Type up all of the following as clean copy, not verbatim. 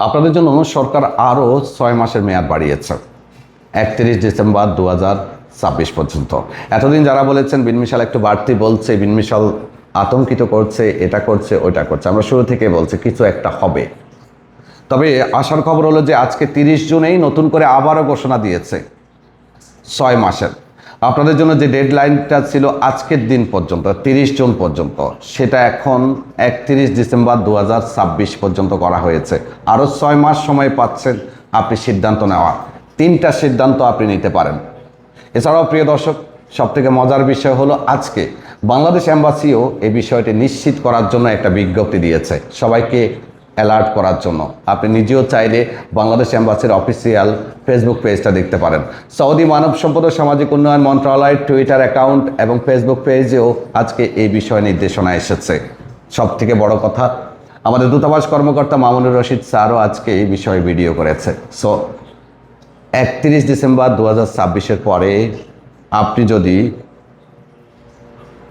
আপনাদের জন্য সরকার আরও 6 মাসের মেয়াদ বাড়িয়েছে 31 ডিসেম্বর 2026 পর্যন্ত। এতদিন যারা বলেছেন বিনমিশাল একটু বাড়তি বলছে, বিনমিশাল আতঙ্কিত করছে, এটা করছে ওইটা করছে, আমরা শুরু থেকে বলছি কিছু একটা হবে। তবে আসার খবর হলো যে আজকে 30 জুনেই নতুন করে আবারও ঘোষণা দিয়েছে 6 মাসের। আপনাদের জন্য যে ডেডলাইনটা ছিল আজকের দিন পর্যন্ত 30 জুন পর্যন্ত, সেটা এখন 31 ডিসেম্বর 2026 পর্যন্ত করা হয়েছে। আরও 6 মাস সময় পাচ্ছেন আপনি সিদ্ধান্ত নেওয়া। 3টা সিদ্ধান্ত আপনি নিতে পারেন। এছাড়াও প্রিয় দর্শক, সবথেকে মজার বিষয় হলো আজকে বাংলাদেশ এম্বাসিও এই বিষয়টি নিশ্চিত করার জন্য একটা বিজ্ঞপ্তি দিয়েছে, সবাইকে অ্যালার্ট করার জন্য। আপনি নিজেও চাইলে বাংলাদেশ এম্বাসির অফিসিয়াল ফেসবুক পেজটা দেখতে পারেন। সৌদি মানব সম্পদ ও সামাজিক উন্নয়ন মন্ত্রণালয়ের টুইটার অ্যাকাউন্ট এবং ফেসবুক পেজেও আজকে এই বিষয়ে নির্দেশনা এসেছে। সবথেকে বড় কথা, আমাদের দূতাবাস কর্মকর্তা মামুনুর রশিদ স্যারও আজকে এই বিষয়ে ভিডিও করেছে। সো 31 ডিসেম্বর 2026-এর পরে আপনি যদি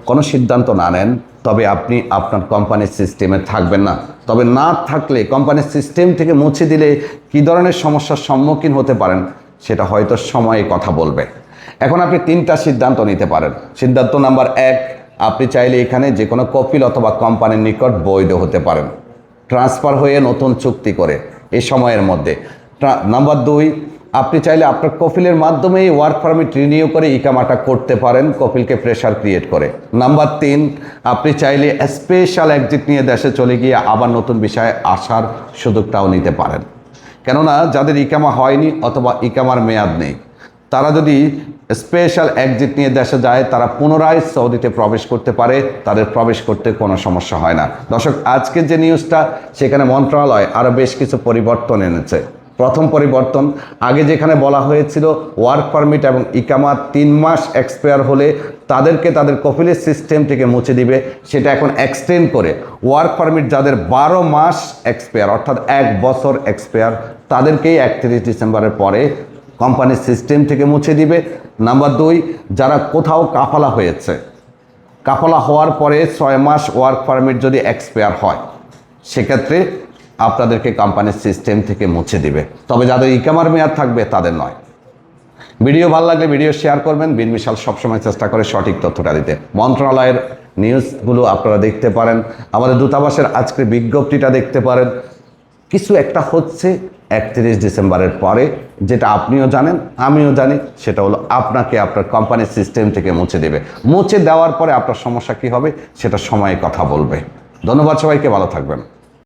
কোনো সিদ্ধান্ত না নেন, তবে আপনি আপনার কোম্পানির সিস্টেমে থাকবেন না। তবে না থাকলে কোম্পানির সিস্টেম থেকে মুছে দিলে কী ধরনের সমস্যার সম্মুখীন হতে পারেন সেটা হয়তো সময়ে কথা বলবে। এখন আপনি 3টা সিদ্ধান্ত নিতে পারেন। সিদ্ধান্ত নাম্বার 1, আপনি চাইলে এখানে যে কোনো কপিল অথবা কোম্পানির নিকট বৈধ হতে পারেন ট্রান্সফার হয়ে নতুন চুক্তি করে এই সময়ের মধ্যে। নাম্বার 2, আপনি চাইলে আপনার কপিলের মাধ্যমেই ওয়ার্ক পারমিট রিনিউ করে ইকামাটা করতে পারেন কপিলকে প্রেশার ক্রিয়েট করে। নাম্বার 3, আপনি চাইলে স্পেশাল এক্সিট নিয়ে দেশে চলে গিয়ে আবার নতুন বিষয়ে আসার সুযোগটাও নিতে পারেন। কেননা যাদের ইকামা হয়নি অথবা ইকামার মেয়াদ নেই, তারা যদি স্পেশাল এক্সিট নিয়ে দেশে যায়, তারা পুনরায় সৌদিতে প্রবেশ করতে পারে, তাদের প্রবেশ করতে কোনো সমস্যা হয় না। দর্শক, আজকের যে নিউজটা, সেখানে মন্ত্রণালয় আরও বেশ কিছু পরিবর্তন এনেছে। প্রথম পরিবর্তন, আগে যেখানে বলা হয়েছিল ওয়ার্ক পারমিট এবং ইকামা 3 মাস এক্সপায়ার হলে তাদেরকে তাদের কপিলের সিস্টেম থেকে মুছে দিবে, সেটা এখন এক্সটেন্ড করে ওয়ার্ক পারমিট যাদের 12 মাস এক্সপায়ার অর্থাৎ 1 বছর এক্সপায়ার, তাদেরকেই 31 ডিসেম্বরের পরে কোম্পানির সিস্টেম থেকে মুছে দিবে। নাম্বার 2, যারা কোথাও কাফালা হয়েছে, কাফালা হওয়ার পরে 6 মাস ওয়ার্ক পারমিট যদি এক্সপায়ার হয়, সেক্ষেত্রে আপনাদেরকে কোম্পানির সিস্টেম থেকে মুছে দিবে। তবে যাদের ইকামার মেয়াদ থাকবে তাদের নয়। ভিডিও ভালো লাগলে ভিডিও শেয়ার করবেন। বিনমিশাল সবসময় চেষ্টা করে সঠিক তথ্যটা দিতে। মন্ত্রণালয়ের নিউজগুলো আপনারা দেখতে পারেন, আমাদের দূতাবাসের আজকের বিজ্ঞপ্তিটা দেখতে পারেন। কিছু একটা হচ্ছে 31 ডিসেম্বরের পরে, যেটা আপনিও জানেন আমিও জানি, সেটা হলো আপনাকে আপনার কোম্পানির সিস্টেম থেকে মুছে দেবে। মুছে দেওয়ার পরে আপনার সমস্যা কী হবে সেটা সময়ে কথা বলবে। ধন্যবাদ, সবাইকে ভালো থাকবেন।